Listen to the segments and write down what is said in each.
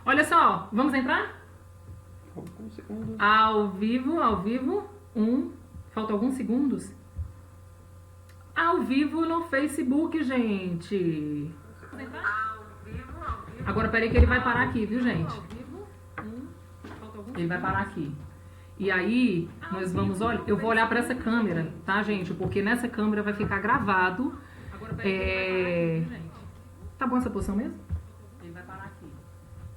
Olha só, vamos entrar? Alguns segundos. Ao vivo. Faltam alguns segundos. Ao vivo no Facebook, gente. Agora, peraí que ele vai parar aqui, viu, gente? Ele vai parar aqui. E aí, nós vamos olhar. Eu vou olhar para essa câmera, tá, gente? Porque nessa câmera vai ficar gravado. Tá bom essa posição mesmo? Ele vai parar aqui.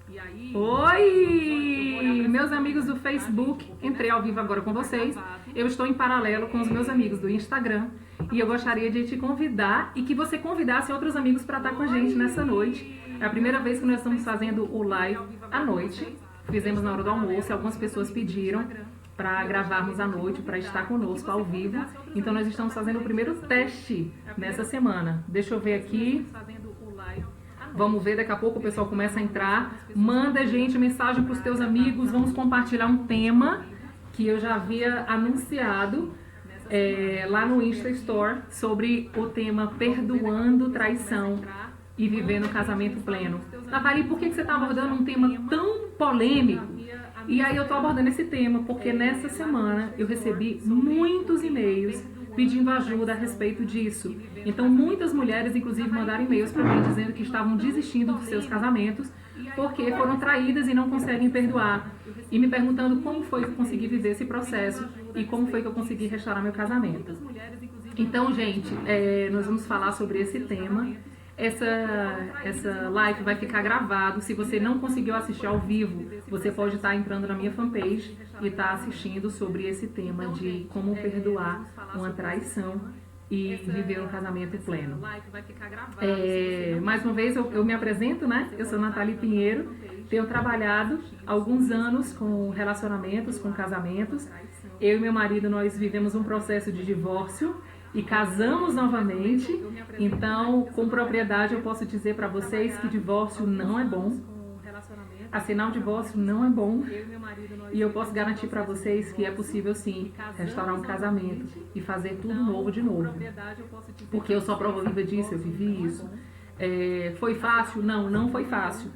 E aí, oi, meus amigos do Facebook. Entrei ao vivo agora com vocês. Eu estou em paralelo com os meus amigos do Instagram. E eu gostaria de te convidar e que você convidasse outros amigos para estar com a gente nessa noite. É a primeira vez que nós estamos fazendo o live à noite. Fizemos na hora do almoço, algumas pessoas pediram para gravarmos à noite, para estar conosco ao vivo. Então nós estamos fazendo o primeiro teste nessa semana. Deixa eu ver aqui. Vamos ver, daqui a pouco o pessoal começa a entrar. Manda, gente, mensagem para os teus amigos. Vamos compartilhar um tema que eu já havia anunciado lá no Insta Store sobre o tema perdoando traição e vivendo casamento pleno. Nathalie, por que você está abordando um tema tão polêmico? E aí eu estou abordando esse tema porque nessa semana eu recebi muitos e-mails pedindo ajuda a respeito disso. Então muitas mulheres inclusive mandaram e-mails para mim dizendo que estavam desistindo dos seus casamentos porque foram traídas e não conseguem perdoar. E me perguntando como foi que eu consegui viver esse processo e como foi que eu consegui restaurar meu casamento. Então, gente, nós vamos falar sobre esse tema. Essa live vai ficar gravado. Se você não conseguiu assistir ao vivo, você pode estar entrando na minha fanpage e estar assistindo sobre esse tema de como perdoar uma traição e viver um casamento pleno. Mais uma vez eu me apresento, né? Eu sou Nathalie Pinheiro, tenho trabalhado há alguns anos com relacionamentos, com casamentos. Eu e meu marido, nós vivemos um processo de divórcio e casamos novamente. Então, com propriedade, eu posso dizer para vocês que divórcio não é bom. Assinar um divórcio não é bom. E eu posso garantir para vocês que é possível sim restaurar um casamento e fazer tudo novo de novo. Porque eu sou a prova viva disso, eu vivi isso. Foi fácil? Não, não foi fácil.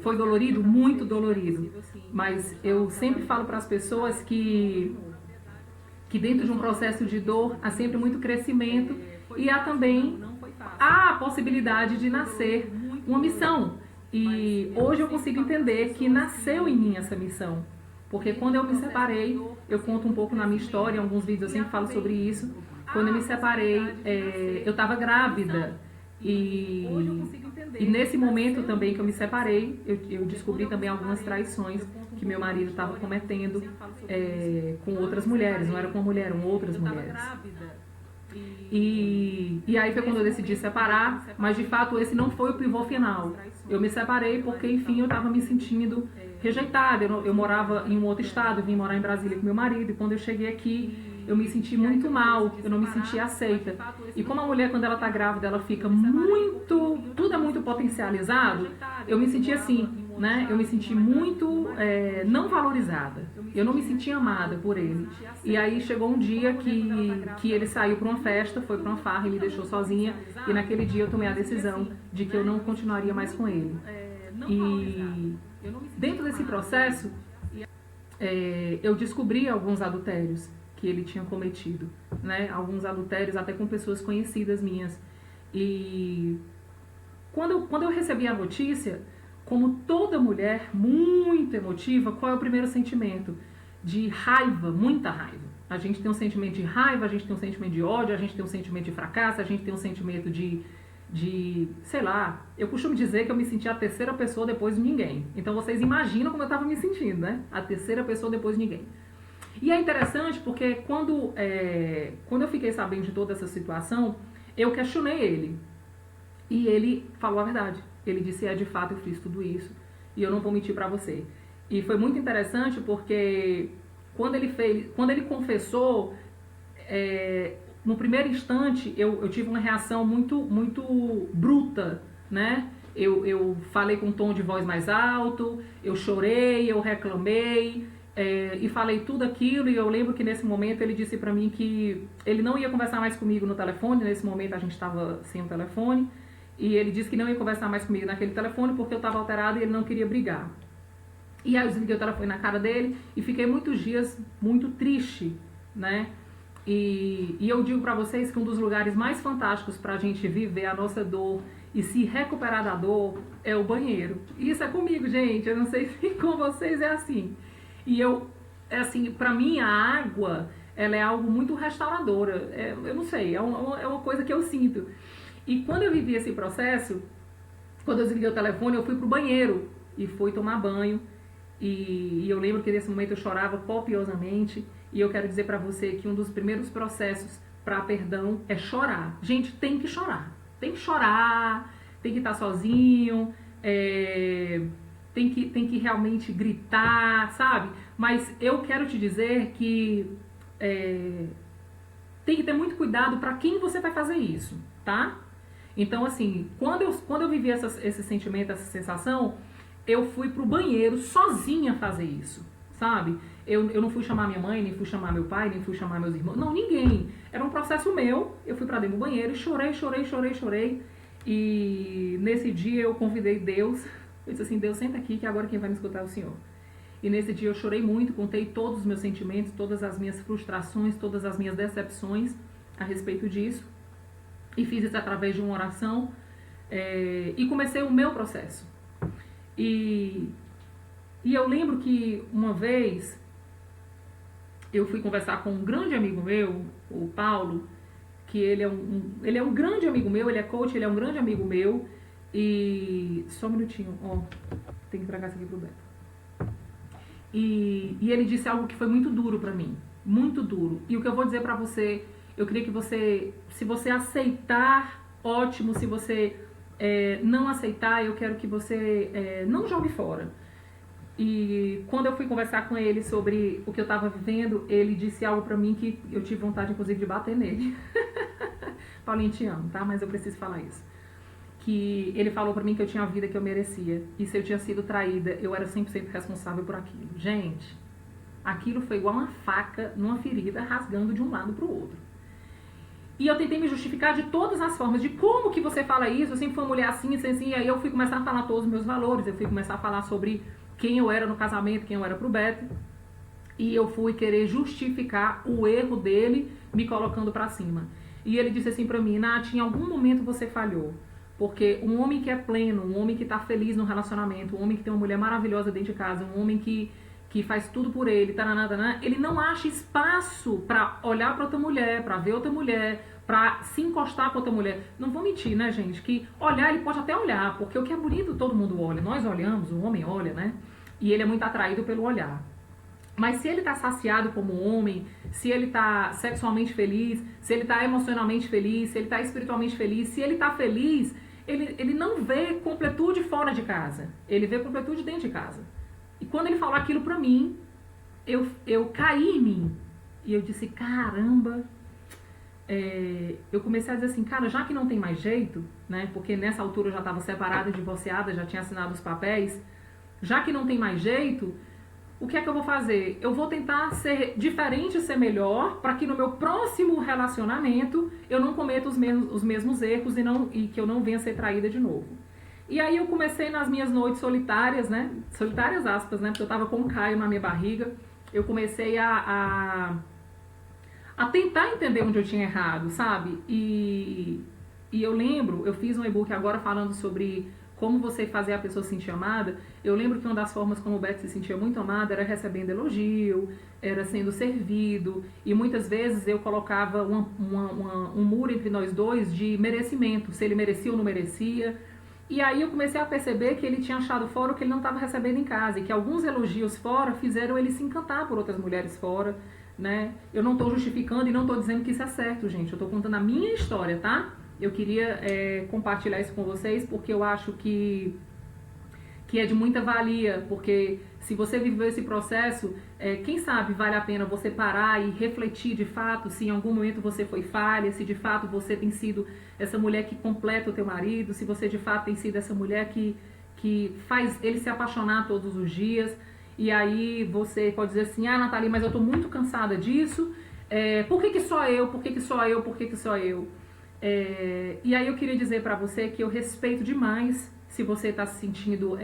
Foi dolorido? Muito dolorido. Mas eu sempre falo para as pessoas que dentro de um processo de dor há sempre muito crescimento e há também a possibilidade de nascer uma missão. E hoje eu consigo entender que nasceu em mim essa missão. Porque quando eu me separei, eu conto um pouco na minha história, em alguns vídeos eu sempre falo sobre isso. Quando eu me separei, eu estava grávida. E nesse momento também que eu me separei, eu descobri também algumas traições que meu marido estava cometendo com outras mulheres. Não era com uma mulher, eram outras mulheres. E aí foi quando eu decidi separar, mas de fato esse não foi o pivô final. Eu me separei porque, enfim, eu estava me sentindo rejeitada. Eu morava em um outro estado, vim morar em Brasília com meu marido, e quando eu cheguei aqui, eu me senti muito mal, eu não me sentia aceita. E como a mulher, quando ela tá grávida, ela fica muito, tudo é muito potencializado, eu me senti assim, né? Eu me senti muito não valorizada. Eu não me senti amada por ele. E aí chegou um dia que ele saiu para uma festa, foi para uma farra e me deixou sozinha. E naquele dia eu tomei a decisão de que eu não continuaria mais com ele. E dentro desse processo, eu descobri alguns adultérios que ele tinha cometido, né? Alguns adultérios até com pessoas conhecidas minhas. E quando eu recebi a notícia, como toda mulher muito emotiva, qual é o primeiro sentimento? De raiva, muita raiva. A gente tem um sentimento de raiva, a gente tem um sentimento de ódio, a gente tem um sentimento de fracasso, a gente tem um sentimento de sei lá, eu costumo dizer que eu me senti a terceira pessoa depois de ninguém. Então vocês imaginam como eu estava me sentindo, né? A terceira pessoa depois de ninguém. E é interessante porque quando eu fiquei sabendo de toda essa situação, eu questionei ele. E ele falou a verdade. Ele disse, de fato eu fiz tudo isso e eu não vou mentir pra você. E foi muito interessante porque quando ele confessou, no primeiro instante eu tive uma reação muito, muito bruta, né? Eu falei com um tom de voz mais alto, eu chorei, eu reclamei, e falei tudo aquilo. E eu lembro que nesse momento ele disse pra mim que ele não ia conversar mais comigo no telefone. Nesse momento a gente estava sem o telefone. E ele disse que não ia conversar mais comigo naquele telefone porque eu estava alterada e ele não queria brigar. E aí eu desliguei o telefone na cara dele e fiquei muitos dias muito triste, né? E eu digo pra vocês que um dos lugares mais fantásticos pra gente viver a nossa dor e se recuperar da dor é o banheiro. E isso é comigo, gente. Eu não sei se com vocês é assim. E assim, pra mim a água, ela é algo muito restauradora. Eu não sei, é uma coisa que eu sinto. E quando eu vivi esse processo, quando eu desliguei o telefone, eu fui pro banheiro e fui tomar banho. E eu lembro que nesse momento eu chorava copiosamente. E eu quero dizer pra você que um dos primeiros processos pra perdão é chorar. Gente, tem que chorar. Tem que chorar, tem que estar sozinho, tem que realmente gritar, sabe? Mas eu quero te dizer que tem que ter muito cuidado pra quem você vai fazer isso, tá? Então, assim, quando eu vivi esse sentimento, essa sensação, eu fui pro banheiro sozinha fazer isso, sabe? Eu não fui chamar minha mãe, nem fui chamar meu pai, nem fui chamar meus irmãos, não, ninguém. Era um processo meu, eu fui pra dentro do banheiro e chorei. E nesse dia eu convidei Deus, eu disse assim, Deus, senta aqui que agora quem vai me escutar é o Senhor. E nesse dia eu chorei muito, contei todos os meus sentimentos, todas as minhas frustrações, todas as minhas decepções a respeito disso. E fiz isso através de uma oração e comecei o meu processo. E eu lembro que uma vez eu fui conversar com um grande amigo meu, o Paulo, que ele é um grande amigo meu, ele é coach, ele é um grande amigo meu. E só um minutinho, tem que tragar isso aqui pro Beto. E ele disse algo que foi muito duro pra mim, muito duro. E o que eu vou dizer pra você, eu queria que você, se você aceitar, ótimo, se você não aceitar, eu quero que você não jogue fora. E quando eu fui conversar com ele sobre o que eu estava vivendo, ele disse algo pra mim que eu tive vontade, inclusive, de bater nele. Paulinho, te amo, tá? Mas eu preciso falar isso. Que ele falou pra mim que eu tinha a vida que eu merecia. E se eu tinha sido traída, eu era 100% responsável por aquilo. Gente, aquilo foi igual uma faca numa ferida, rasgando de um lado pro outro. E eu tentei me justificar de todas as formas, de como que você fala isso, eu sempre fui uma mulher assim, e aí eu fui começar a falar todos os meus valores, eu fui começar a falar sobre quem eu era no casamento, quem eu era pro Beto, e eu fui querer justificar o erro dele, me colocando pra cima. E ele disse assim pra mim, Nath, em algum momento você falhou, porque um homem que é pleno, um homem que tá feliz no relacionamento, um homem que tem uma mulher maravilhosa dentro de casa, um homem que faz tudo por ele, ele não acha espaço pra olhar pra outra mulher, pra ver outra mulher, pra se encostar com outra mulher. Não vou mentir, né, gente, que olhar, ele pode até olhar, porque o que é bonito todo mundo olha, nós olhamos, o homem olha, né, e ele é muito atraído pelo olhar. Mas se ele tá saciado como homem, se ele tá sexualmente feliz, se ele tá emocionalmente feliz, se ele tá espiritualmente feliz, se ele tá feliz, ele não vê completude fora de casa, ele vê completude dentro de casa. E quando ele falou aquilo pra mim, eu caí em mim. E eu disse, caramba. Eu comecei a dizer assim, cara, já que não tem mais jeito, né? Porque nessa altura eu já estava separada, divorciada, já tinha assinado os papéis. Já que não tem mais jeito, o que é que eu vou fazer? Eu vou tentar ser diferente, ser melhor, para que no meu próximo relacionamento eu não cometa os mesmos erros e que eu não venha ser traída de novo. E aí eu comecei nas minhas noites solitárias, né? Solitárias aspas, né? Porque eu tava com um Caio na minha barriga. Eu comecei a tentar entender onde eu tinha errado, sabe? E eu lembro, eu fiz um e-book agora falando sobre como você fazer a pessoa se sentir amada. Eu lembro que uma das formas como o Beto se sentia muito amado era recebendo elogio, era sendo servido. E muitas vezes eu colocava um muro entre nós dois de merecimento, se ele merecia ou não merecia. E aí eu comecei a perceber que ele tinha achado fora o que ele não estava recebendo em casa. E que alguns elogios fora fizeram ele se encantar por outras mulheres fora, né? Eu não estou justificando e não estou dizendo que isso é certo, gente. Eu estou contando a minha história, tá? Eu queria compartilhar isso com vocês porque eu acho que é de muita valia. Porque se você viveu esse processo, quem sabe vale a pena você parar e refletir de fato se em algum momento você foi falha, se de fato você tem sido essa mulher que completa o teu marido, se você de fato tem sido essa mulher que faz ele se apaixonar todos os dias. E aí você pode dizer assim, ah, Nathalie, mas eu tô muito cansada disso, por que só eu, por que só eu, por que só eu? E aí eu queria dizer pra você que eu respeito demais se você tá se sentindo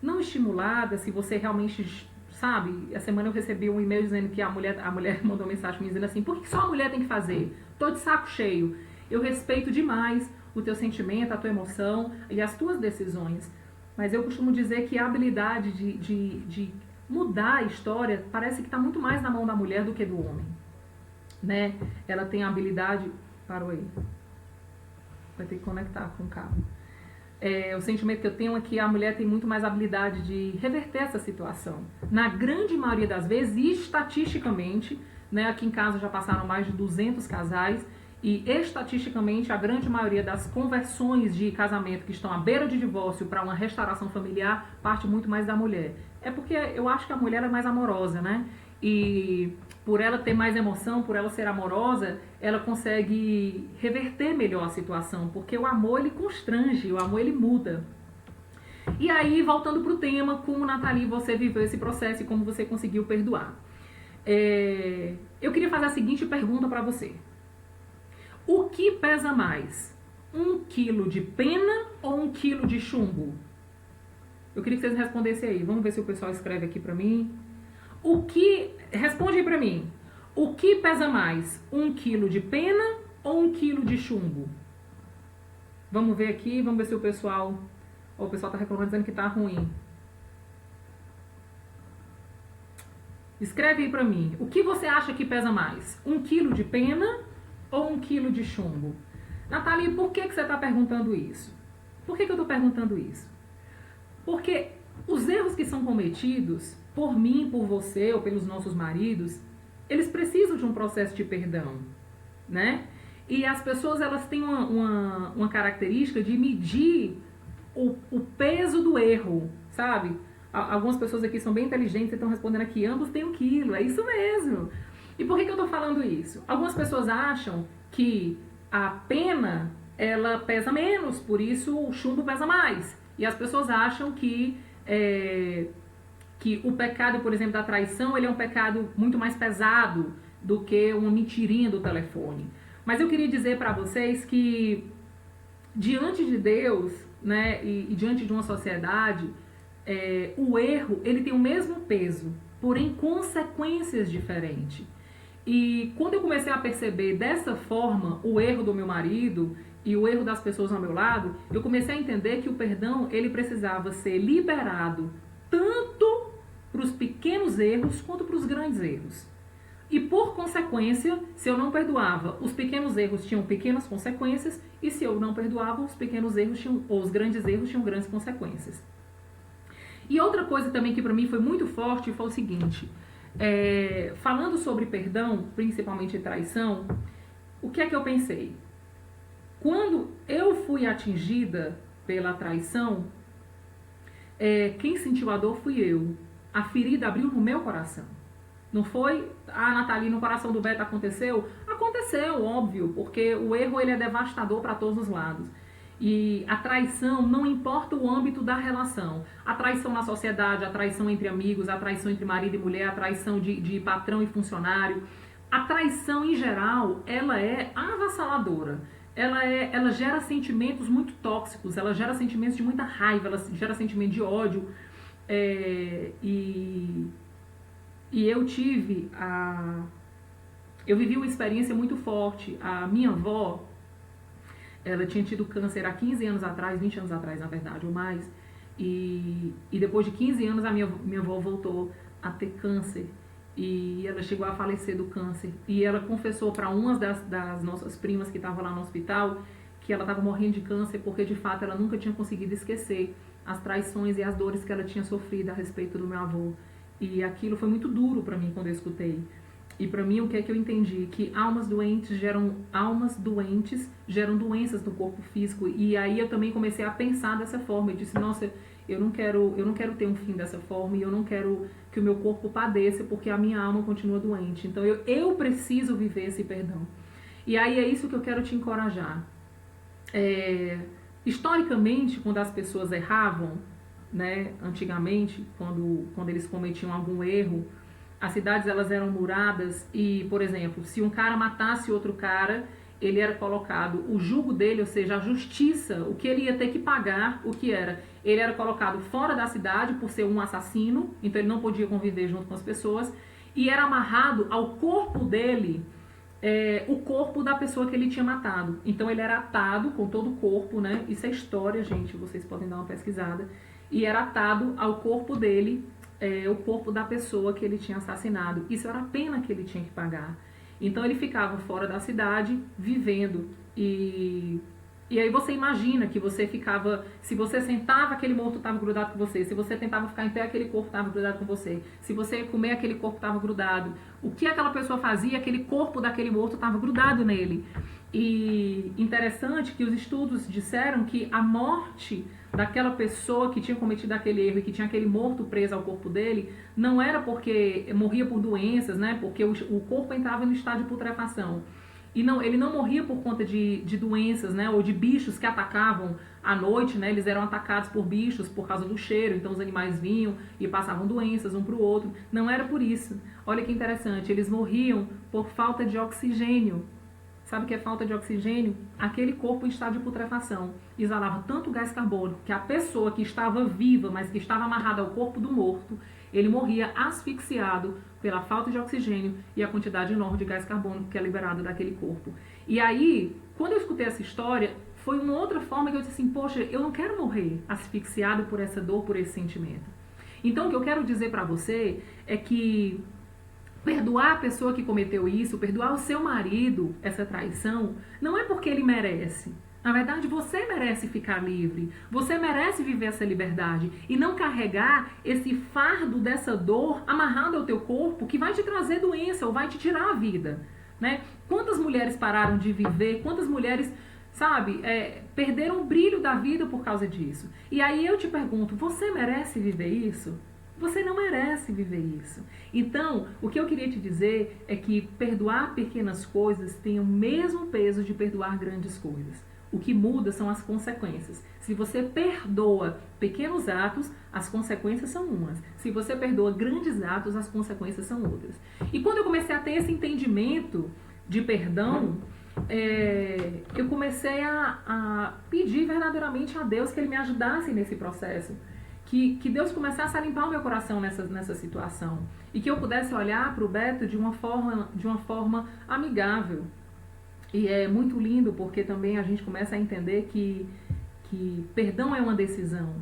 não estimulada, se você realmente, sabe, a semana eu recebi um e-mail dizendo que a mulher mandou mensagem me dizendo assim, por que só a mulher tem que fazer? Tô de saco cheio. Eu respeito demais o teu sentimento, a tua emoção e as tuas decisões. Mas eu costumo dizer que a habilidade de mudar a história parece que está muito mais na mão da mulher do que do homem, né? Ela tem a habilidade... Parou aí. Vai ter que conectar com o cabo. O sentimento que eu tenho é que a mulher tem muito mais habilidade de reverter essa situação. Na grande maioria das vezes, e estatisticamente, né, aqui em casa já passaram mais de 200 casais, e estatisticamente a grande maioria das conversões de casamento que estão à beira de divórcio para uma restauração familiar parte muito mais da mulher. É porque eu acho que a mulher é mais amorosa, né? E por ela ter mais emoção, por ela ser amorosa, ela consegue reverter melhor a situação, porque o amor ele constrange, o amor ele muda. E aí, voltando pro tema, como, Nathalie, você viveu esse processo e como você conseguiu perdoar. Eu queria fazer a seguinte pergunta para você. O que pesa mais? 1 quilo de pena ou 1 quilo de chumbo? Eu queria que vocês respondessem aí. Vamos ver se o pessoal escreve aqui pra mim. Responde aí pra mim. O que pesa mais? 1 quilo de pena ou 1 quilo de chumbo? Vamos ver aqui, vamos ver se o pessoal... O pessoal tá reclamando dizendo que tá ruim. Escreve aí pra mim. O que você acha que pesa mais? 1 quilo de pena ou 1 quilo de chumbo? Nathalie, por que você tá perguntando isso? Por que eu tô perguntando isso? Porque os erros que são cometidos por mim, por você ou pelos nossos maridos, eles precisam de um processo de perdão, né? E as pessoas, elas têm uma característica de medir o peso do erro, sabe? Algumas pessoas aqui são bem inteligentes e estão respondendo aqui, ambos têm 1 quilo, é isso mesmo. E por que eu tô falando isso? Algumas pessoas acham que a pena, ela pesa menos, por isso o chumbo pesa mais. E as pessoas acham que o pecado, por exemplo, da traição, ele é um pecado muito mais pesado do que uma mentirinha do telefone. Mas eu queria dizer para vocês que diante de Deus, né, e diante de uma sociedade, o erro, ele tem o mesmo peso, porém consequências diferentes. E quando eu comecei a perceber dessa forma o erro do meu marido e o erro das pessoas ao meu lado, eu comecei a entender que o perdão, ele precisava ser liberado tanto para os pequenos erros quanto para os grandes erros. E por consequência, se eu não perdoava, os pequenos erros tinham pequenas consequências, e se eu não perdoava, os pequenos erros ou os grandes erros tinham grandes consequências. E outra coisa também que para mim foi muito forte foi o seguinte, falando sobre perdão, principalmente traição, o que é que eu pensei? Quando eu fui atingida pela traição, quem sentiu a dor fui eu. A ferida abriu no meu coração. Não foi, Nathalie, no coração do Beto aconteceu? Aconteceu, óbvio, porque o erro ele é devastador para todos os lados. E a traição, não importa o âmbito da relação. A traição na sociedade, a traição entre amigos, a traição entre marido e mulher, a traição de patrão e funcionário. A traição, em geral, ela é avassaladora. Ela gera sentimentos muito tóxicos, ela gera sentimentos de muita raiva, ela gera sentimento de ódio. E eu vivi uma experiência muito forte. A minha avó, ela tinha tido câncer há 15 anos atrás, 20 anos atrás, na verdade, ou mais. E depois de 15 anos, a minha avó voltou a ter câncer. E ela chegou a falecer do câncer. E ela confessou para uma das nossas primas que estava lá no hospital que ela estava morrendo de câncer porque, de fato, ela nunca tinha conseguido esquecer as traições e as dores que ela tinha sofrido a respeito do meu avô. E aquilo foi muito duro para mim quando eu escutei. E para mim, o que é que eu entendi? Que almas doentes geram doenças no corpo físico. E aí eu também comecei a pensar dessa forma. Eu disse, nossa, eu não quero ter um fim dessa forma e eu não quero que o meu corpo padeça porque a minha alma continua doente. Então eu preciso viver esse perdão. E aí é isso que eu quero te encorajar. Historicamente, quando as pessoas erravam, né, antigamente, quando eles cometiam algum erro, as cidades elas eram muradas e, por exemplo, se um cara matasse outro cara, ele era colocado, o jugo dele, ou seja, a justiça, o que ele ia ter que pagar, o que era? Ele era colocado fora da cidade por ser um assassino, então ele não podia conviver junto com as pessoas, e era amarrado ao corpo dele, o corpo da pessoa que ele tinha matado. Então ele era atado com todo o corpo, né? Isso é história, gente, vocês podem dar uma pesquisada. E era atado ao corpo dele, o corpo da pessoa que ele tinha assassinado. Isso era a pena que ele tinha que pagar. Então ele ficava fora da cidade, vivendo. E aí você imagina que você ficava, se você sentava, aquele morto estava grudado com você. Se você tentava ficar em pé, aquele corpo estava grudado com você. Se você ia comer, aquele corpo estava grudado. O que aquela pessoa fazia, aquele corpo daquele morto estava grudado nele. E interessante que os estudos disseram que a morte daquela pessoa que tinha cometido aquele erro e que tinha aquele morto preso ao corpo dele, não era porque morria por doenças, né? Porque o corpo entrava no estado de putrefação. E não, ele não morria por conta de doenças, né? Ou de bichos que atacavam à noite, né? Eles eram atacados por bichos por causa do cheiro, então os animais vinham e passavam doenças um para o outro. Não era por isso. Olha que interessante, eles morriam por falta de oxigênio. Sabe o que é falta de oxigênio? Aquele corpo em estado de putrefação exalava tanto gás carbônico que a pessoa que estava viva, mas que estava amarrada ao corpo do morto, ele morria asfixiado pela falta de oxigênio e a quantidade enorme de gás carbônico que é liberado daquele corpo. E aí, quando eu escutei essa história, foi uma outra forma que eu disse assim, poxa, eu não quero morrer asfixiado por essa dor, por esse sentimento. Então, o que eu quero dizer para você é que perdoar a pessoa que cometeu isso, perdoar o seu marido, essa traição, não é porque ele merece. Na verdade, você merece ficar livre, você merece viver essa liberdade e não carregar esse fardo dessa dor amarrado ao teu corpo que vai te trazer doença ou vai te tirar a vida, né? Quantas mulheres pararam de viver, quantas mulheres, sabe, perderam o brilho da vida por causa disso. E aí eu te pergunto, você merece viver isso? Você não merece viver isso. Então, o que eu queria te dizer é que perdoar pequenas coisas tem o mesmo peso de perdoar grandes coisas. O que muda são as consequências. Se você perdoa pequenos atos, as consequências são umas. Se você perdoa grandes atos, as consequências são outras. E quando eu comecei a ter esse entendimento de perdão, eu comecei a pedir verdadeiramente a Deus que Ele me ajudasse nesse processo. Que Deus começasse a limpar o meu coração nessa situação. E que eu pudesse olhar para o Beto de uma forma amigável. E é muito lindo porque também a gente começa a entender que perdão é uma decisão.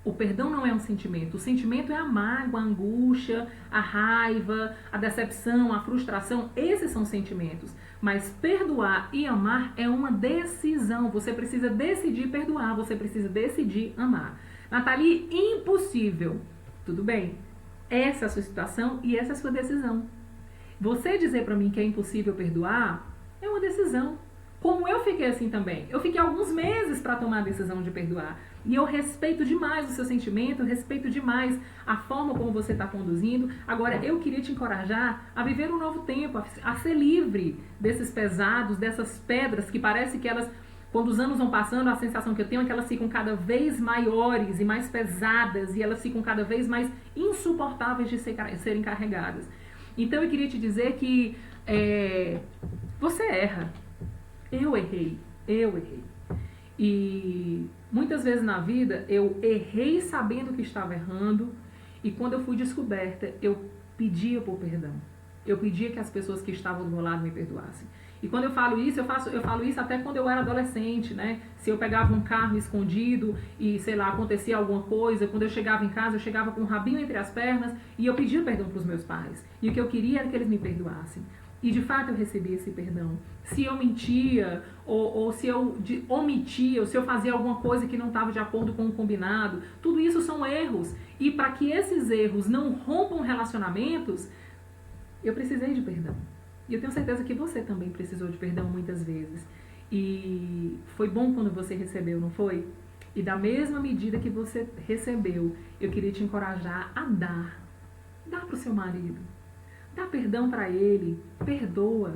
O perdão não é um sentimento. O sentimento é a mágoa, a angústia, a raiva, a decepção, a frustração. Esses são sentimentos. Mas perdoar e amar é uma decisão. Você precisa decidir perdoar, você precisa decidir amar. Nathalie, impossível. Tudo bem. Essa é a sua situação e essa é a sua decisão. Você dizer para mim que é impossível perdoar é uma decisão. Como eu fiquei assim também. Eu fiquei alguns meses para tomar a decisão de perdoar. E eu respeito demais o seu sentimento, eu respeito demais a forma como você está conduzindo. Agora, eu queria te encorajar a viver um novo tempo, a ser livre desses pesados, dessas pedras que parece que elas, quando os anos vão passando, a sensação que eu tenho é que elas ficam cada vez maiores e mais pesadas e elas ficam cada vez mais insuportáveis de serem carregadas. Então, eu queria te dizer que você erra. Eu errei. E muitas vezes na vida eu errei sabendo que estava errando e quando eu fui descoberta, eu pedia por perdão. Eu pedia que as pessoas que estavam do meu lado me perdoassem. E quando eu falo isso, eu falo isso até quando eu era adolescente, né? Se eu pegava um carro escondido e, sei lá, acontecia alguma coisa, quando eu chegava em casa, eu chegava com um rabinho entre as pernas e eu pedia perdão para os meus pais. E o que eu queria era que eles me perdoassem. E de fato eu recebi esse perdão. Se eu mentia, ou se eu omitia, ou se eu fazia alguma coisa que não estava de acordo com o combinado, tudo isso são erros. E para que esses erros não rompam relacionamentos, eu precisei de perdão. E eu tenho certeza que você também precisou de perdão muitas vezes. E foi bom quando você recebeu, não foi? E da mesma medida que você recebeu, eu queria te encorajar a dar. Dá para o seu marido. Dá perdão para ele, perdoa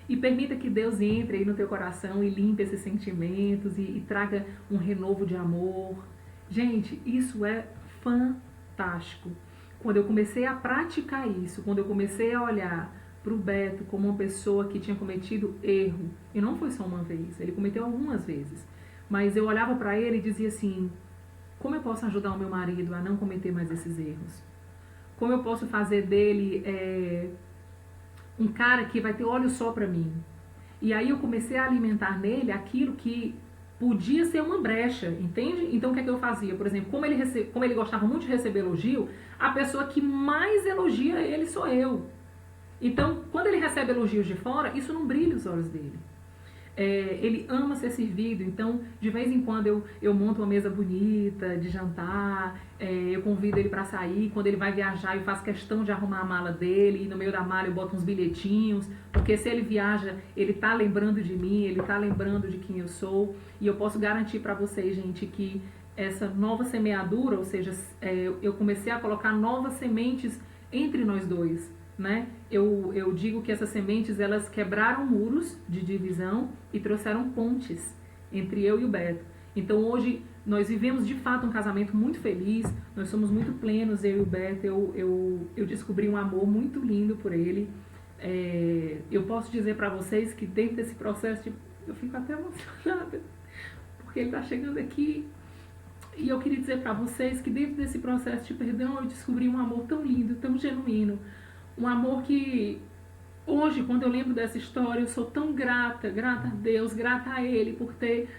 e permita que Deus entre aí no teu coração e limpe esses sentimentos e traga um renovo de amor. Gente, isso é fantástico. Quando eu comecei a praticar isso, quando eu comecei a olhar pro Beto como uma pessoa que tinha cometido erro. E não foi só uma vez, ele cometeu algumas vezes. Mas eu olhava para ele e dizia assim, como eu posso ajudar o meu marido a não cometer mais esses erros? Como eu posso fazer dele um cara que vai ter olho só para mim? E aí eu comecei a alimentar nele aquilo que podia ser uma brecha, entende? Então o que é que eu fazia? Por exemplo, como ele gostava muito de receber elogio, a pessoa que mais elogia ele sou eu. Então, quando ele recebe elogios de fora, isso não brilha os olhos dele. Ele ama ser servido, então de vez em quando eu monto uma mesa bonita de jantar, eu convido ele para sair, quando ele vai viajar eu faço questão de arrumar a mala dele, e no meio da mala eu boto uns bilhetinhos, porque se ele viaja, ele tá lembrando de mim, ele tá lembrando de quem eu sou, e eu posso garantir para vocês, gente, que essa nova semeadura, ou seja, eu comecei a colocar novas sementes entre nós dois, né? Eu digo que essas sementes, elas quebraram muros de divisão e trouxeram pontes entre eu e o Beto. Então hoje nós vivemos de fato um casamento muito feliz, nós somos muito plenos, eu e o Beto. Eu descobri um amor muito lindo por ele. Eu posso dizer para vocês que dentro desse processo, eu fico até emocionada, porque ele está chegando aqui. E eu queria dizer para vocês que dentro desse processo de perdão eu descobri um amor tão lindo, tão genuíno. Um amor que hoje, quando eu lembro dessa história, eu sou tão grata a Deus, grata a Ele por ter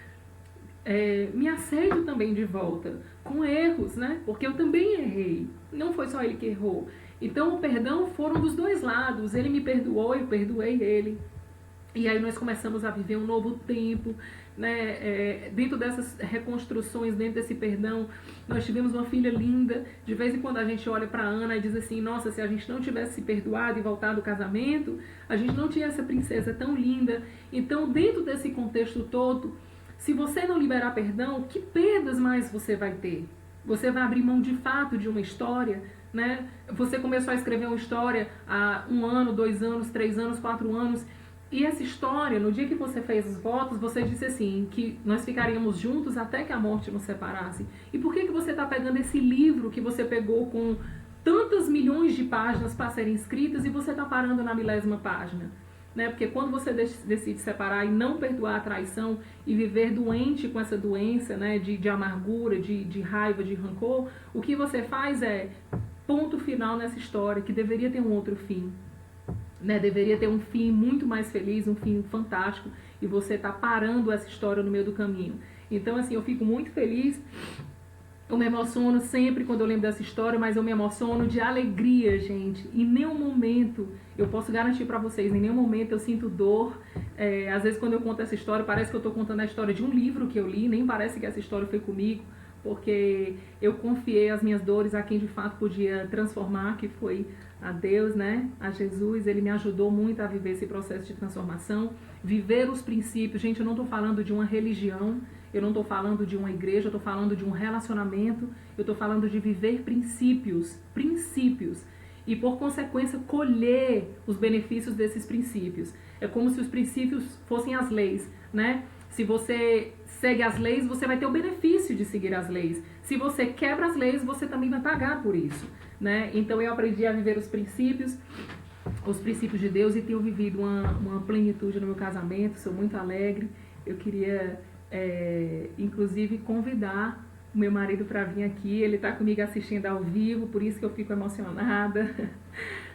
me aceito também de volta, com erros, né? Porque eu também errei, não foi só Ele que errou. Então o perdão foram dos dois lados, Ele me perdoou, eu perdoei Ele. E aí nós começamos a viver um novo tempo, né? Dentro dessas reconstruções, dentro desse perdão, nós tivemos uma filha linda. De vez em quando a gente olha para Ana e diz assim, nossa, se a gente não tivesse se perdoado e voltado ao casamento, a gente não tinha essa princesa tão linda. Então, dentro desse contexto todo, se você não liberar perdão, que perdas mais você vai ter? Você vai abrir mão de fato de uma história, né? Você começou a escrever uma história há 1 ano, 2 anos, 3 anos, 4 anos... E essa história, no dia que você fez os votos, você disse assim, que nós ficaríamos juntos até que a morte nos separasse. E por que você está pegando esse livro que você pegou com tantas milhões de páginas para serem escritas e você está parando na 10ª página? Né? Porque quando você decide separar e não perdoar a traição e viver doente com essa doença, né, de amargura, de raiva, de rancor, o que você faz é ponto final nessa história que deveria ter um outro fim. Né, deveria ter um fim muito mais feliz, um fim fantástico, e você está parando essa história no meio do caminho. Então, assim, eu fico muito feliz, eu me emociono sempre quando eu lembro dessa história, mas eu me emociono de alegria, gente. Em nenhum momento, eu posso garantir para vocês, em nenhum momento eu sinto dor. Às vezes quando eu conto essa história, parece que eu estou contando a história de um livro que eu li, nem parece que essa história foi comigo, porque eu confiei as minhas dores a quem de fato podia transformar, que foi a Deus, né? A Jesus. Ele me ajudou muito a viver esse processo de transformação, viver os princípios. Gente, eu não estou falando de uma religião, eu não estou falando de uma igreja, eu estou falando de um relacionamento, eu estou falando de viver princípios, e por consequência colher os benefícios desses princípios. É como se os princípios fossem as leis, né? Se você segue as leis, você vai ter o benefício de seguir as leis. Se você quebra as leis, você também vai pagar por isso, né? Então eu aprendi a viver os princípios de Deus, e tenho vivido uma plenitude no meu casamento. Sou muito alegre. Eu queria, inclusive, convidar o meu marido para vir aqui. Ele está comigo assistindo ao vivo, por isso que eu fico emocionada.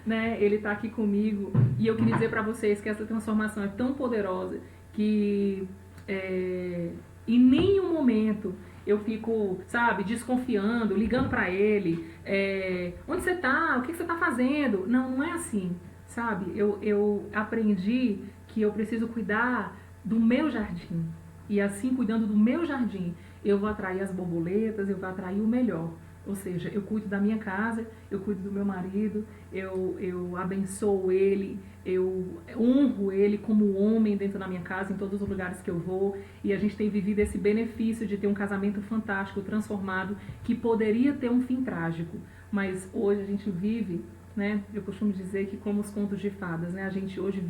Né? Ele está aqui comigo, e eu queria dizer para vocês que essa transformação é tão poderosa que em nenhum momento eu fico, sabe, desconfiando, ligando para ele, onde você tá, o que você tá fazendo? Não é assim, sabe? Eu aprendi que eu preciso cuidar do meu jardim, e assim, cuidando do meu jardim, eu vou atrair as borboletas, eu vou atrair o melhor. Ou seja, eu cuido da minha casa, eu cuido do meu marido, eu abençoo ele, eu honro ele como homem dentro da minha casa, em todos os lugares que eu vou. E a gente tem vivido esse benefício de ter um casamento fantástico, transformado, que poderia ter um fim trágico. Mas hoje a gente vive, né? Eu costumo dizer que como os contos de fadas, né? A gente hoje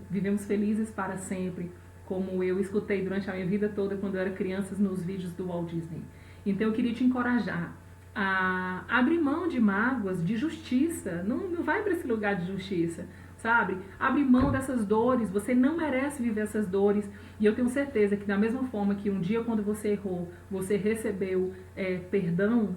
vivemos felizes para sempre, como eu escutei durante a minha vida toda quando eu era criança nos vídeos do Walt Disney. Então eu queria te encorajar Abre mão de mágoas, de justiça. Não vai para esse lugar de justiça, sabe? Abre mão dessas dores. Você não merece viver essas dores. E eu tenho certeza que da mesma forma que um dia quando você errou, você recebeu perdão,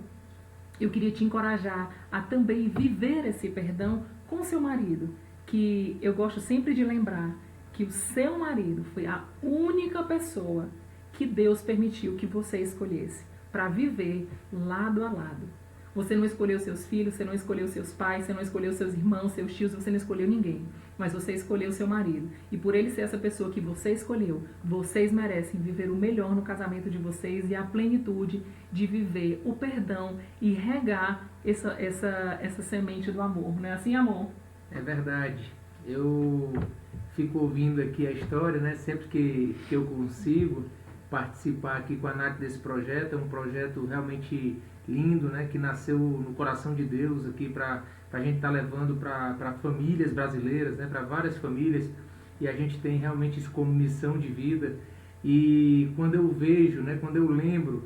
eu queria te encorajar a também viver esse perdão com o seu marido. Que eu gosto sempre de lembrar que o seu marido foi a única pessoa que Deus permitiu que você escolhesse para viver lado a lado. Você não escolheu seus filhos, você não escolheu seus pais, você não escolheu seus irmãos, seus tios, você não escolheu ninguém. Mas você escolheu seu marido. E por ele ser essa pessoa que você escolheu, vocês merecem viver o melhor no casamento de vocês e a plenitude de viver o perdão e regar essa semente do amor. Não é assim, amor? É verdade. Eu fico ouvindo aqui a história, né? Sempre que eu consigo participar aqui com a Nath desse projeto. É um projeto realmente lindo, né? Que nasceu no coração de Deus aqui para a gente estar levando para famílias brasileiras, né? Para várias famílias. E a gente tem realmente isso como missão de vida. E quando eu vejo, né? Quando eu lembro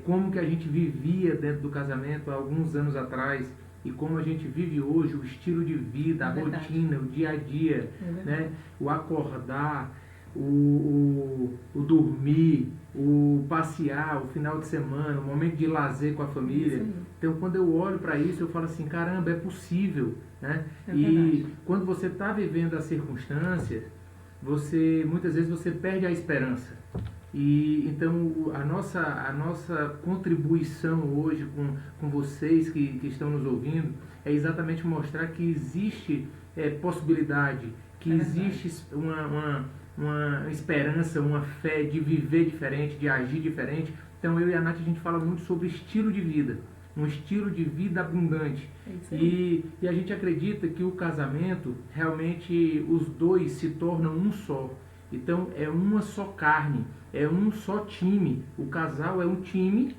como que a gente vivia dentro do casamento há alguns anos atrás, e como a gente vive hoje, o estilo de vida, a rotina, o dia a dia, né? O acordar, o dormir, o passear, o final de semana, o momento de lazer com a família. Então, quando eu olho para isso, eu falo assim, caramba, é possível, né? E quando você está vivendo as circunstâncias, muitas vezes você perde a esperança. E então a nossa contribuição hoje com vocês que estão nos ouvindo é exatamente mostrar que existe possibilidade, que existe uma esperança, uma fé de viver diferente, de agir diferente. Então eu e a Nath, a gente fala muito sobre estilo de vida, um estilo de vida abundante. E a gente acredita que o casamento, realmente os dois se tornam um só. Então é uma só carne, é um só time. O casal é um time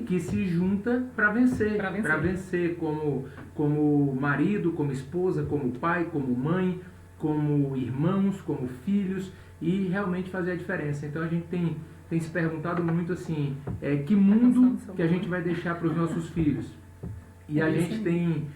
que se junta para vencer. Para vencer como marido, como esposa, como pai, como mãe, como irmãos, como filhos, e realmente fazer a diferença. Então a gente tem se perguntado muito assim, que mundo que a gente vai deixar para os nossos filhos? E a gente tem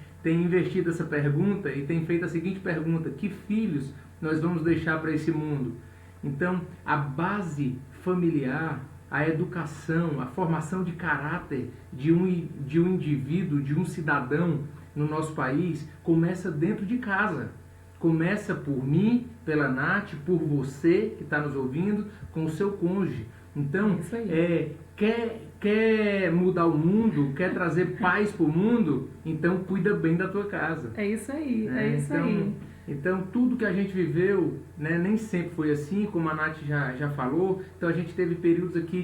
investido essa pergunta e tem feito a seguinte pergunta: que filhos nós vamos deixar para esse mundo? Então, a base familiar, a educação, a formação de caráter de um indivíduo, de um cidadão no nosso país, começa dentro de casa. Começa por mim, pela Nath, por você que está nos ouvindo, com o seu cônjuge. Então, quer mudar o mundo, quer trazer paz para o mundo, então cuida bem da tua casa. É isso aí, isso aí. Então, tudo que a gente viveu, né, nem sempre foi assim, como a Nath já falou. Então, a gente teve períodos aqui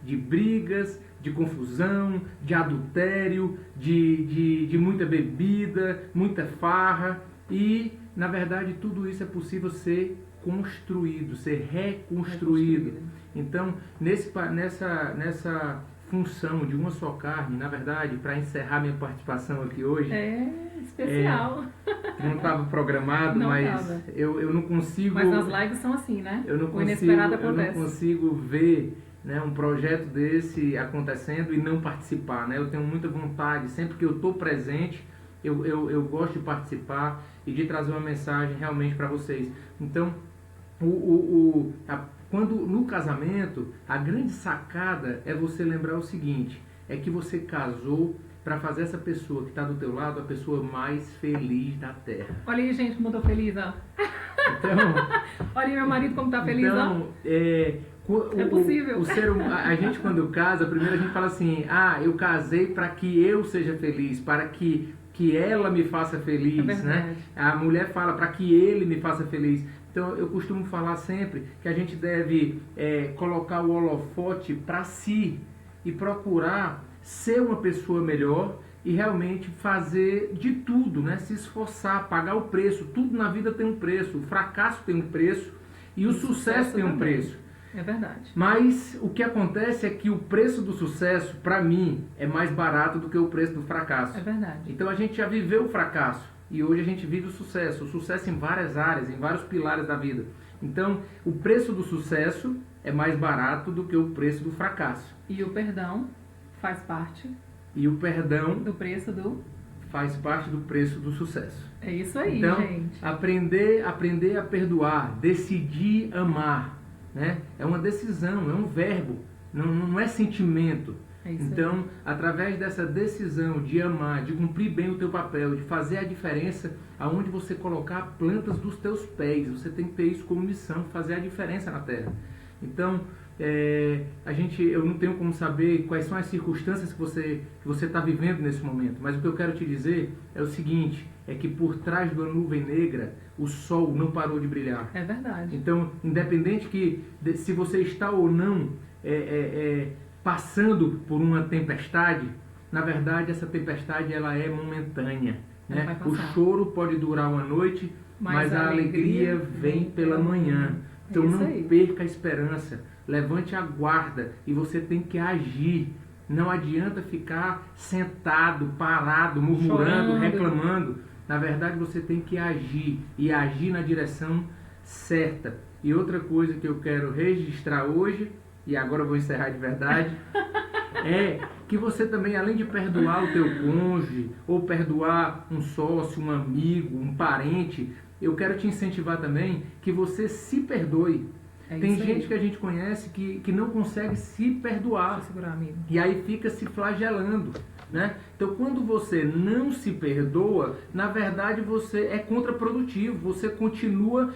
de brigas, de confusão, de adultério, de muita bebida, muita farra. E, na verdade, tudo isso é possível ser construído, ser reconstruído. Então, nessa função de uma só carne, na verdade, para encerrar minha participação aqui hoje... especial. Não estava programado, mas eu não consigo... Mas as lives são assim, né? O inesperado acontece. Eu não consigo ver, né, um projeto desse acontecendo e não participar, né? Eu tenho muita vontade, sempre que eu estou presente, eu gosto de participar e de trazer uma mensagem realmente para vocês. Então, quando no casamento, a grande sacada é você lembrar o seguinte, é que você casou para fazer essa pessoa que está do teu lado a pessoa mais feliz da Terra. Olha aí, gente, como eu tô feliz, ó. Então, olha aí meu marido como tá feliz, então, ó. É possível. A gente quando casa, primeiro a gente fala assim, eu casei para que eu seja feliz, para que ela me faça feliz, né? A mulher fala para que ele me faça feliz. Então eu costumo falar sempre que a gente deve colocar o holofote para si e procurar ser uma pessoa melhor e realmente fazer de tudo, né? Se esforçar, pagar o preço. Tudo na vida tem um preço. O fracasso tem um preço e o sucesso tem um preço. É verdade. Mas o que acontece é que o preço do sucesso, para mim, é mais barato do que o preço do fracasso. É verdade. Então a gente já viveu o fracasso e hoje a gente vive o sucesso em várias áreas, em vários pilares da vida. Então, o preço do sucesso é mais barato do que o preço do fracasso. E o perdão faz parte E o perdão do preço do... faz parte do preço do sucesso. É isso aí, então, gente. Aprender a perdoar, decidir amar, né? É uma decisão, é um verbo, não é sentimento. É isso então, aí. através dessa decisão de amar, de cumprir bem o teu papel, de fazer a diferença aonde você colocar plantas dos teus pés, você tem que ter isso como missão, fazer a diferença na Terra. Então, eu não tenho como saber quais são as circunstâncias que você está vivendo nesse momento, mas o que eu quero te dizer é o seguinte, é que por trás da nuvem negra, o sol não parou de brilhar. É verdade. Então, independente se você está ou não passando por uma tempestade, na verdade essa tempestade ela é momentânea. Né? O choro pode durar uma noite, mas a alegria vem pela manhã. Então não perca a esperança, levante a guarda e você tem que agir. Não adianta ficar sentado, parado, murmurando, chorando, reclamando. Na verdade você tem que agir e agir na direção certa. E outra coisa que eu quero registrar hoje, e agora eu vou encerrar de verdade, é que você também, além de perdoar o teu cônjuge, ou perdoar um sócio, um amigo, um parente, eu quero te incentivar também que você se perdoe. Tem gente que a gente conhece que não consegue se perdoar. E aí fica se flagelando. Né? Então, quando você não se perdoa, na verdade você é contraprodutivo, você continua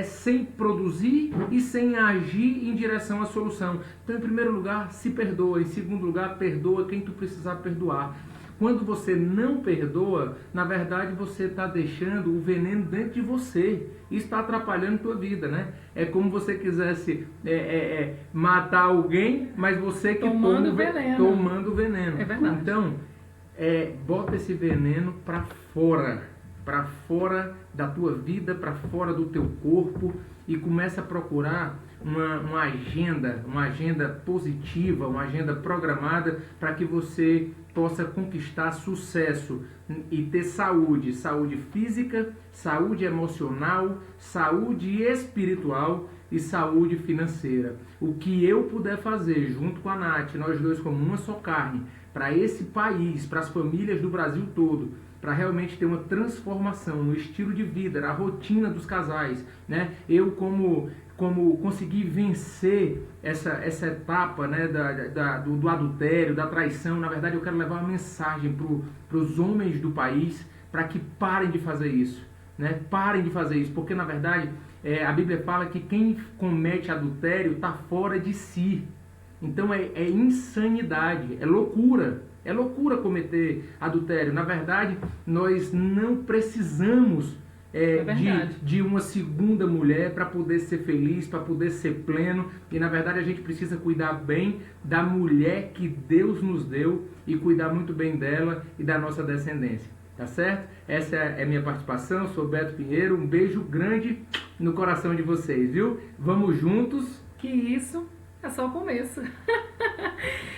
sem produzir e sem agir em direção à solução. Então, em primeiro lugar, se perdoa. Em segundo lugar, perdoa quem tu precisar perdoar. Quando você não perdoa, na verdade você está deixando o veneno dentro de você. Isso está atrapalhando a tua vida, né? É como você quisesse matar alguém, mas você que tomando veneno. Tomando veneno. É verdade. Então, bota esse veneno para fora da tua vida, para fora do teu corpo e começa a procurar uma agenda positiva, uma agenda programada para que você possa conquistar sucesso e ter saúde física, saúde emocional, saúde espiritual e saúde financeira. O que eu puder fazer junto com a Nath, nós dois como uma só carne, para esse país, para as famílias do Brasil todo, para realmente ter uma transformação no estilo de vida, na rotina dos casais, né? Eu como conseguir vencer essa etapa, né, do adultério, da traição. Na verdade, eu quero levar uma mensagem para os homens do país para que parem de fazer isso, né? Parem de fazer isso, porque na verdade a Bíblia fala que quem comete adultério está fora de si. Então é insanidade, é loucura. É loucura cometer adultério. Na verdade, nós não precisamos de uma segunda mulher para poder ser feliz, para poder ser pleno. E na verdade a gente precisa cuidar bem da mulher que Deus nos deu e cuidar muito bem dela e da nossa descendência. Tá certo? Essa é a minha participação. Sou Beto Pinheiro. Um beijo grande no coração de vocês, viu? Vamos juntos. Que isso? É só o começo.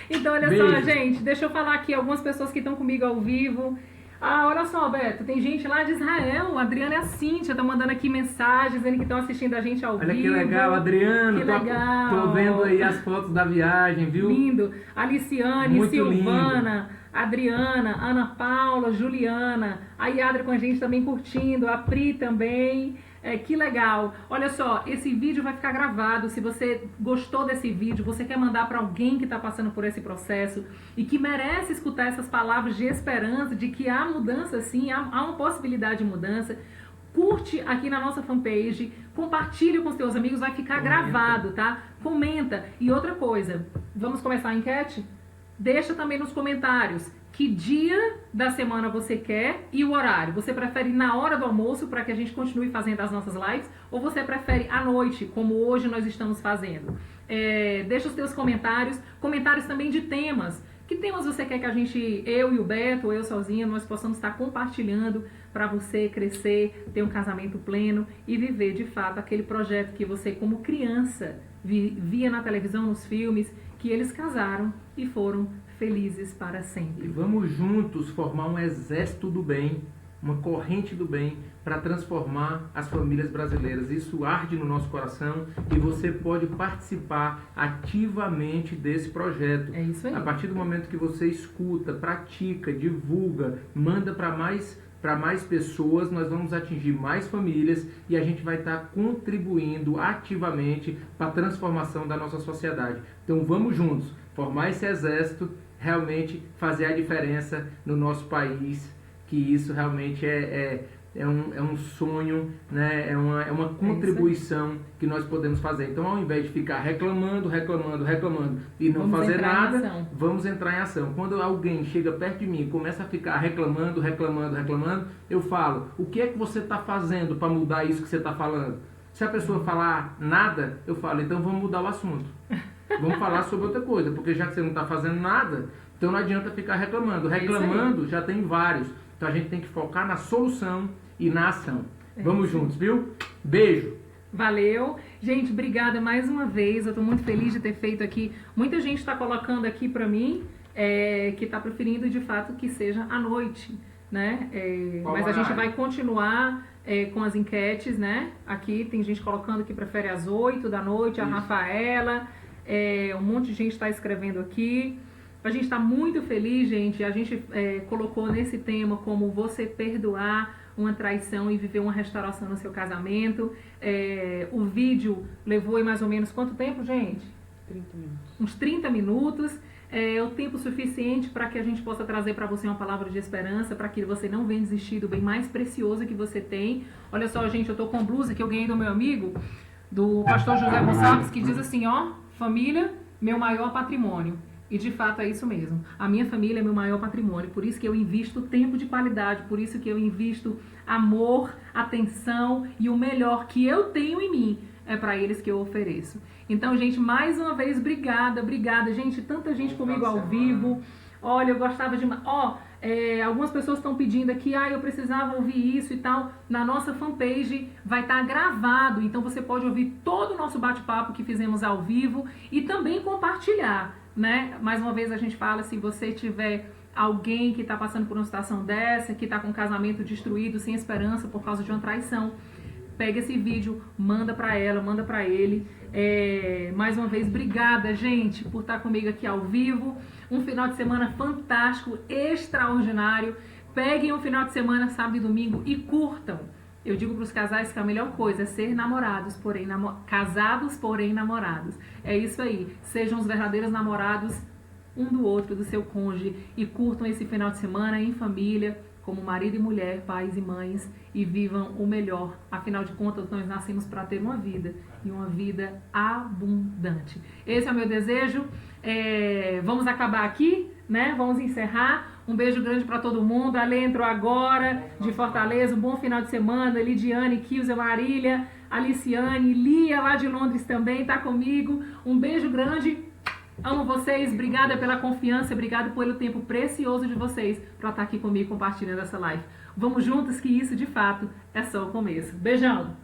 Então, olha só, gente, deixa eu falar aqui algumas pessoas que estão comigo ao vivo. Ah, olha só, Beto, tem gente lá de Israel, a Adriana e a Cíntia estão mandando aqui mensagens, dizendo que estão assistindo a gente ao vivo. Olha que legal, Adriano. Que legal. Tô vendo aí as fotos da viagem, viu? Lindo. Aliciane, muito Silvana, lindo. Adriana, Ana Paula, Juliana, a Yadra com a gente também curtindo, a Pri também. Que legal. Olha só, esse vídeo vai ficar gravado. Se você gostou desse vídeo, você quer mandar para alguém que está passando por esse processo e que merece escutar essas palavras de esperança, de que há mudança sim, há uma possibilidade de mudança, curte aqui na nossa fanpage, compartilhe com os teus amigos, vai ficar gravado, tá? Comenta. E outra coisa, vamos começar a enquete? Deixa também nos comentários que dia da semana você quer e o horário. Você prefere na hora do almoço para que a gente continue fazendo as nossas lives ou você prefere à noite, como hoje nós estamos fazendo? Deixa os teus comentários também de temas. Que temas você quer que a gente, eu e o Beto, ou eu sozinha, nós possamos estar compartilhando para você crescer, ter um casamento pleno e viver de fato aquele projeto que você como criança via na televisão, nos filmes, que eles casaram e foram felizes para sempre. E vamos juntos formar um exército do bem, uma corrente do bem para transformar as famílias brasileiras. Isso arde no nosso coração e você pode participar ativamente desse projeto. É isso aí. A partir do momento que você escuta, pratica, divulga, manda para mais pessoas, nós vamos atingir mais famílias e a gente vai estar contribuindo ativamente para a transformação da nossa sociedade. Então vamos juntos, formar esse exército, realmente fazer a diferença no nosso país, que isso realmente é um sonho, né? é uma contribuição que nós podemos fazer. Então, ao invés de ficar reclamando e não fazer nada, vamos entrar em ação. Quando alguém chega perto de mim e começa a ficar reclamando, eu falo, o que é que você está fazendo para mudar isso que você está falando? Se a pessoa falar nada, eu falo, então vamos mudar o assunto. Vamos falar sobre outra coisa, porque já que você não está fazendo nada, então não adianta ficar reclamando. Reclamando já tem vários. Então a gente tem que focar na solução e na ação. Vamos juntos, viu? Beijo! Valeu! Gente, obrigada mais uma vez. Eu estou muito feliz de ter feito aqui. Muita gente está colocando aqui para mim que está preferindo de fato que seja à noite, né? Mas a gente vai continuar com as enquetes, né? Aqui tem gente colocando que prefere às 8 da noite, a Rafaela, um monte de gente está escrevendo aqui. A gente está muito feliz, gente. A gente colocou nesse tema como você perdoar uma traição e viver uma restauração no seu casamento. O vídeo levou mais ou menos quanto tempo, gente? 30 minutos. Uns 30 minutos. É o tempo suficiente para que a gente possa trazer para você uma palavra de esperança, para que você não venha desistir do bem mais precioso que você tem. Olha só, gente, eu tô com blusa que eu ganhei do meu amigo, do pastor José Gonçalves, que diz assim, ó, família, meu maior patrimônio. E de fato é isso mesmo. A minha família é meu maior patrimônio. Por isso que eu invisto tempo de qualidade. Por isso que eu invisto amor, atenção e o melhor que eu tenho em mim é para eles que eu ofereço. Então, gente, mais uma vez, obrigada. Gente, tanta gente comigo ao vivo. Olha, eu gostava de... algumas pessoas estão pedindo aqui, eu precisava ouvir isso e tal. Na nossa fanpage vai estar gravado. Então, você pode ouvir todo o nosso bate-papo que fizemos ao vivo e também compartilhar. Né? Mais uma vez a gente fala, se você tiver alguém que está passando por uma situação dessa, que está com um casamento destruído, sem esperança por causa de uma traição, pega esse vídeo, manda para ela, manda para ele. Mais uma vez, obrigada, gente, por estar comigo aqui ao vivo. Um final de semana fantástico, extraordinário. Peguem um final de semana, sábado e domingo e curtam. Eu digo para os casais que a melhor coisa é ser namorados, porém casados, porém namorados. É isso aí. Sejam os verdadeiros namorados um do outro, do seu cônjuge, e curtam esse final de semana em família, como marido e mulher, pais e mães, e vivam o melhor. Afinal de contas, nós nascemos para ter uma vida, e uma vida abundante. Esse é o meu desejo. Vamos acabar aqui, né? Vamos encerrar. Um beijo grande para todo mundo. A Lê entrou agora, de Fortaleza. Um bom final de semana. Lidiane, Kilza, Marília, Aliciane, Lia, lá de Londres também, tá comigo. Um beijo grande. Amo vocês. Obrigada pela confiança. Obrigada pelo tempo precioso de vocês para estar aqui comigo compartilhando essa live. Vamos juntos que isso, de fato, é só o começo. Beijão!